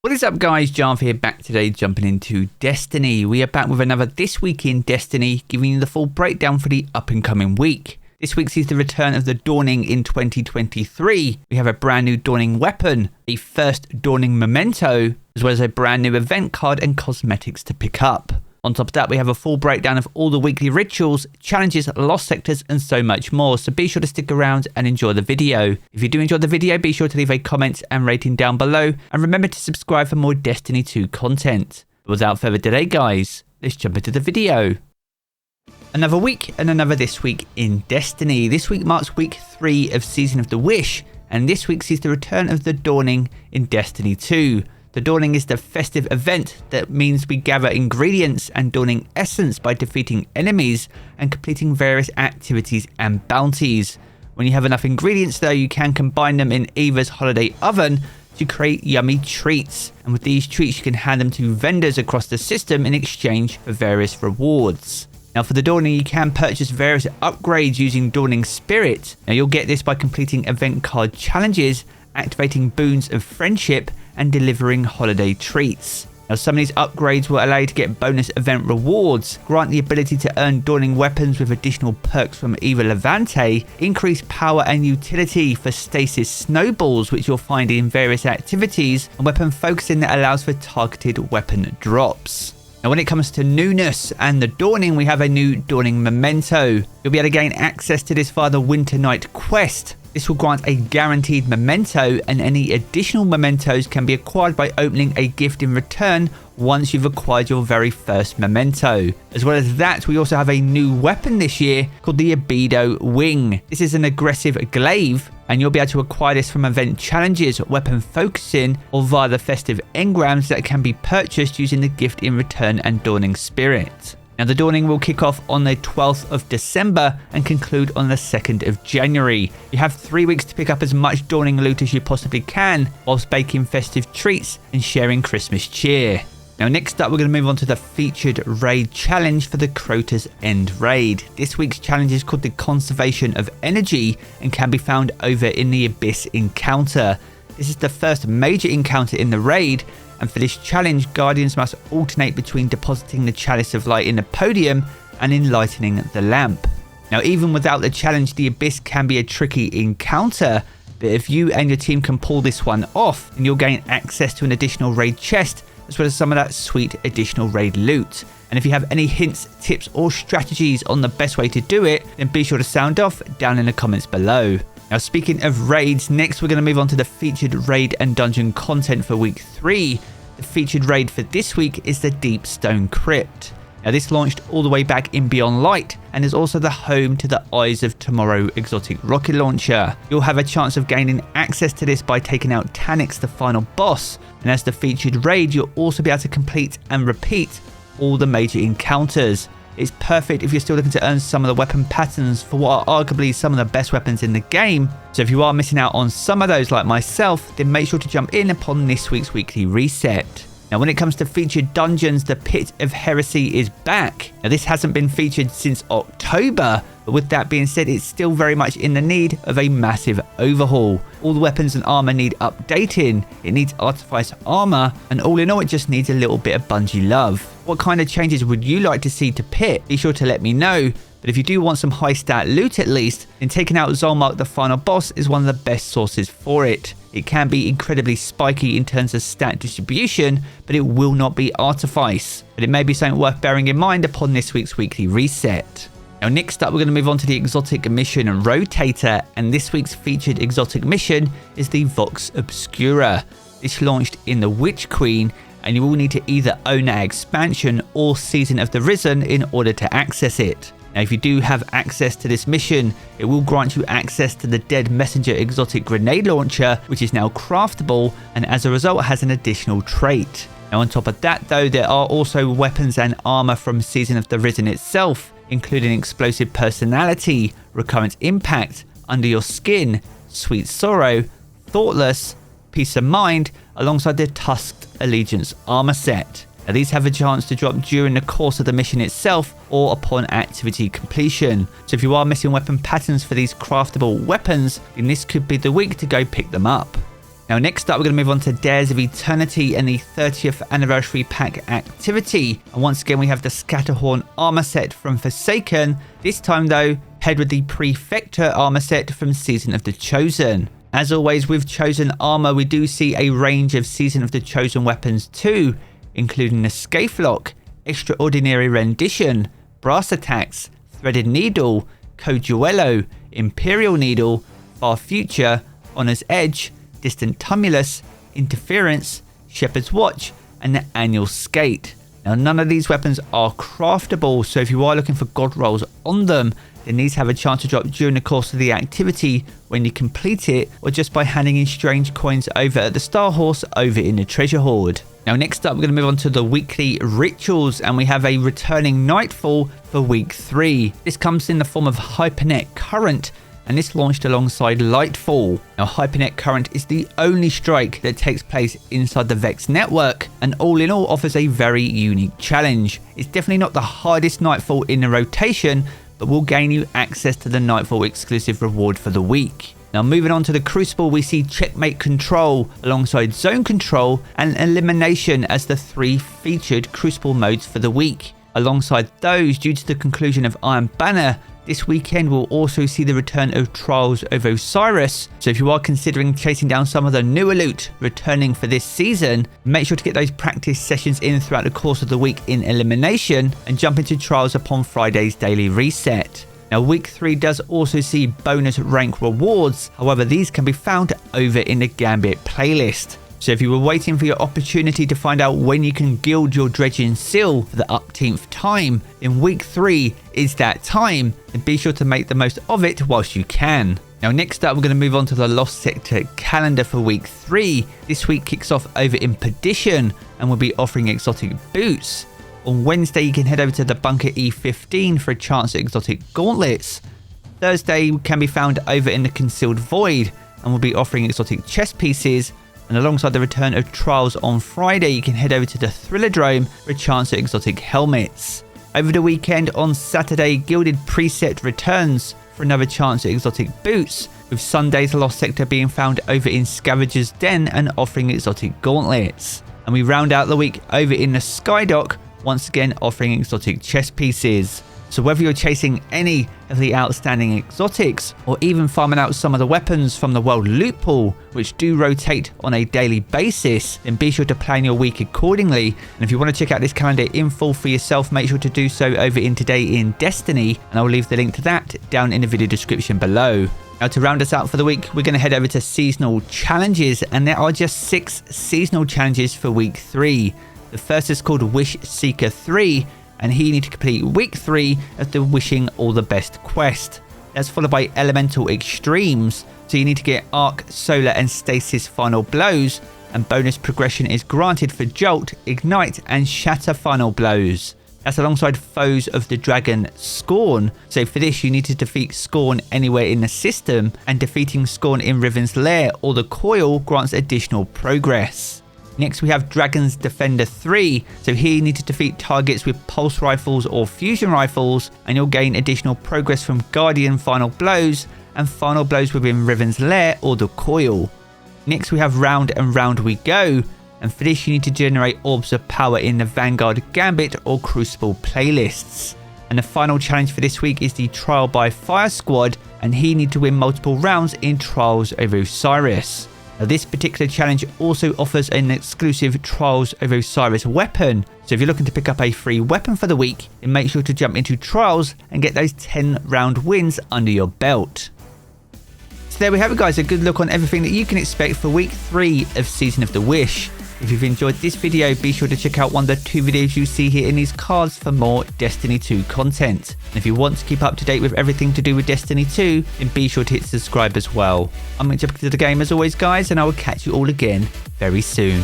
What is up guys, Jarv here, back today jumping into Destiny. We are back with another This Week in Destiny, giving you the full breakdown for the up and coming week. This week sees the return of the Dawning in 2023. We have a brand new Dawning weapon, a first Dawning memento, as well as a brand new event card and cosmetics to pick up. On top of that, we have a full breakdown of all the weekly rituals, challenges, lost sectors, and so much more. So be sure to stick around and enjoy the video. If you do enjoy the video, be sure to leave a comment and rating down below. And remember to subscribe for more Destiny 2 content. But without further delay, guys, let's jump into the video. Another week and another This Week in Destiny. This week marks week 3 of Season of the Wish. And this week sees the return of the Dawning in Destiny 2. The Dawning is the festive event that means we gather ingredients and Dawning essence by defeating enemies and completing various activities and bounties. When you have enough ingredients though, you can combine them in Eva's holiday oven to create yummy treats. And with these treats you can hand them to vendors across the system in exchange for various rewards. Now for the Dawning, you can purchase various upgrades using Dawning Spirit. Now you'll get this by completing event card challenges, activating boons of friendship, and delivering holiday treats. Now some of these upgrades will allow you to get bonus event rewards, grant the ability to earn Dawning weapons with additional perks from Eva Levante, increase power and utility for stasis snowballs which you'll find in various activities, and weapon focusing that allows for targeted weapon drops. Now when it comes to newness and the Dawning, we have a new Dawning memento. You'll be able to gain access to this via the Winter Night quest. This will grant a guaranteed memento, and any additional mementos can be acquired by opening a gift in return once you've acquired your very first memento. As well as that, we also have a new weapon this year called the Abido Wing. This is an aggressive glaive, and you'll be able to acquire this from event challenges, weapon focusing, or via the festive engrams that can be purchased using the gift in return and Dawning Spirit. Now the Dawning will kick off on the 12th of December and conclude on the 2nd of January. You have 3 weeks to pick up as much Dawning loot as you possibly can, whilst baking festive treats and sharing Christmas cheer. Now next up, we're going to move on to the featured raid challenge for the Crota's End raid. This week's challenge is called the Conservation of Energy and can be found over in the Abyss encounter. This is the first major encounter in the raid, and for this challenge, Guardians must alternate between depositing the Chalice of Light in the podium and enlightening the lamp. Now even without the challenge, the Abyss can be a tricky encounter, but if you and your team can pull this one off, then you'll gain access to an additional raid chest, as well as some of that sweet additional raid loot. And if you have any hints, tips or strategies on the best way to do it, then be sure to sound off down in the comments below. Now speaking of raids, next we're going to move on to the featured raid and dungeon content for week 3. The featured raid for this week is the Deep Stone Crypt. Now this launched all the way back in Beyond Light and is also the home to the Eyes of Tomorrow exotic rocket launcher. You'll have a chance of gaining access to this by taking out Tanix, the final boss, and as the featured raid you'll also be able to complete and repeat all the major encounters. It's perfect if you're still looking to earn some of the weapon patterns for what are arguably some of the best weapons in the game. So if you are missing out on some of those like myself, then make sure to jump in upon this week's weekly reset. Now when it comes to featured dungeons, the Pit of Heresy is back. Now this hasn't been featured since October, but with that being said, it's still very much in the need of a massive overhaul. All the weapons and armor need updating, it needs artifice armor, and all in all it just needs a little bit of Bungie love. What kind of changes would you like to see to Pit? Be sure to let me know. But if you do want some high stat loot at least, then taking out Zolmark the final boss is one of the best sources for it. It can be incredibly spiky in terms of stat distribution, but it will not be artifice. But it may be something worth bearing in mind upon this week's weekly reset. Now next up, we're going to move on to the exotic mission Rotator, and this week's featured exotic mission is the Vox Obscura. This launched in the Witch Queen, and you will need to either own that expansion or Season of the Risen in order to access it. Now if you do have access to this mission, it will grant you access to the Dead Messenger exotic grenade launcher, which is now craftable and as a result has an additional trait. Now on top of that though, there are also weapons and armor from Season of the Risen itself, including Explosive Personality, Recurrent Impact, Under Your Skin, Sweet Sorrow, Thoughtless, Peace of Mind, alongside the Tusked Allegiance armor set. Now these have a chance to drop during the course of the mission itself or upon activity completion. So if you are missing weapon patterns for these craftable weapons, then this could be the week to go pick them up. Now next up we're going to move on to Dares of Eternity and the 30th Anniversary Pack activity. And once again we have the Scatterhorn armor set from Forsaken. This time though, paired with the Prefector armor set from Season of the Chosen. As always with Chosen armor, we do see a range of Season of the Chosen weapons too, including the Scathelocke, Extraordinary Rendition, Brass Attacks, Threaded Needle, Coduello, Imperial Needle, Far Future, Honor's Edge, Distant Tumulus, Interference, Shepherd's Watch, and the Annual Skate. Now none of these weapons are craftable, so if you are looking for god rolls on them, then these have a chance to drop during the course of the activity when you complete it, or just by handing in strange coins over at the Star Horse over in the Treasure Hoard. Now next up we're going to move on to the weekly rituals, and we have a returning Nightfall for week 3. This comes in the form of Hypernet Current, and this launched alongside Lightfall. Now Hypernet Current is the only strike that takes place inside the Vex network, and all in all offers a very unique challenge. It's definitely not the hardest Nightfall in the rotation, but will gain you access to the Nightfall exclusive reward for the week. Now moving on to the Crucible, we see Checkmate Control alongside Zone Control and Elimination as the 3 featured Crucible modes for the week. Alongside those, due to the conclusion of Iron Banner, this weekend we'll also see the return of Trials of Osiris, so if you are considering chasing down some of the newer loot returning for this season, make sure to get those practice sessions in throughout the course of the week in Elimination and jump into Trials upon Friday's daily reset. Now week 3 does also see bonus rank rewards, however these can be found over in the Gambit playlist. So if you were waiting for your opportunity to find out when you can gild your Dredging Seal for the upteenth time, then week 3 is that time, and be sure to make the most of it whilst you can. Now next up we're going to move on to the Lost Sector calendar for week 3. This week kicks off over in Perdition and will be offering exotic boots. On Wednesday you can head over to the Bunker E15 for a chance at exotic gauntlets. Thursday can be found over in the Concealed Void and will be offering exotic chest pieces. And alongside the return of Trials on Friday, you can head over to the Thrillerdrome for a chance at exotic helmets. Over the weekend on Saturday, Gilded Precept returns for another chance at exotic boots, with Sunday's Lost Sector being found over in Scavenger's Den and offering exotic gauntlets. And we round out the week over in the Skydock, once again offering exotic chest pieces. So whether you're chasing any of the outstanding exotics, or even farming out some of the weapons from the World Loot Pool, which do rotate on a daily basis, then be sure to plan your week accordingly. And if you want to check out this calendar in full for yourself, make sure to do so over in Today in Destiny, and I'll leave the link to that down in the video description below. Now to round us out for the week, we're going to head over to seasonal challenges, and there are just 6 seasonal challenges for week 3. The first is called Wish Seeker 3, and here you need to complete week 3 of the Wishing All the Best quest. That's followed by Elemental Extremes, so you need to get Arc, Solar and Stasis Final Blows, and bonus progression is granted for Jolt, Ignite and Shatter Final Blows. That's alongside Foes of the Dragon Scorn, so for this you need to defeat Scorn anywhere in the system, and defeating Scorn in Riven's Lair or the Coil grants additional progress. Next we have Dragon's Defender 3, so here you need to defeat targets with pulse rifles or fusion rifles, and you'll gain additional progress from Guardian Final Blows and Final Blows within Riven's Lair or the Coil. Next we have Round and Round We Go, and for this you need to generate Orbs of Power in the Vanguard, Gambit or Crucible playlists. And the final challenge for this week is the Trial by Fire Squad, and here you need to win multiple rounds in Trials of Osiris. Now this particular challenge also offers an exclusive Trials of Osiris weapon, so if you're looking to pick up a free weapon for the week, then make sure to jump into Trials and get those 10 round wins under your belt. So there we have it guys, a good look on everything that you can expect for week 3 of Season of the Wish. If you've enjoyed this video, be sure to check out one of the 2 videos you see here in these cards for more Destiny 2 content. And if you want to keep up to date with everything to do with Destiny 2, then be sure to hit subscribe as well. I'm going to jump into the game as always guys, and I will catch you all again very soon.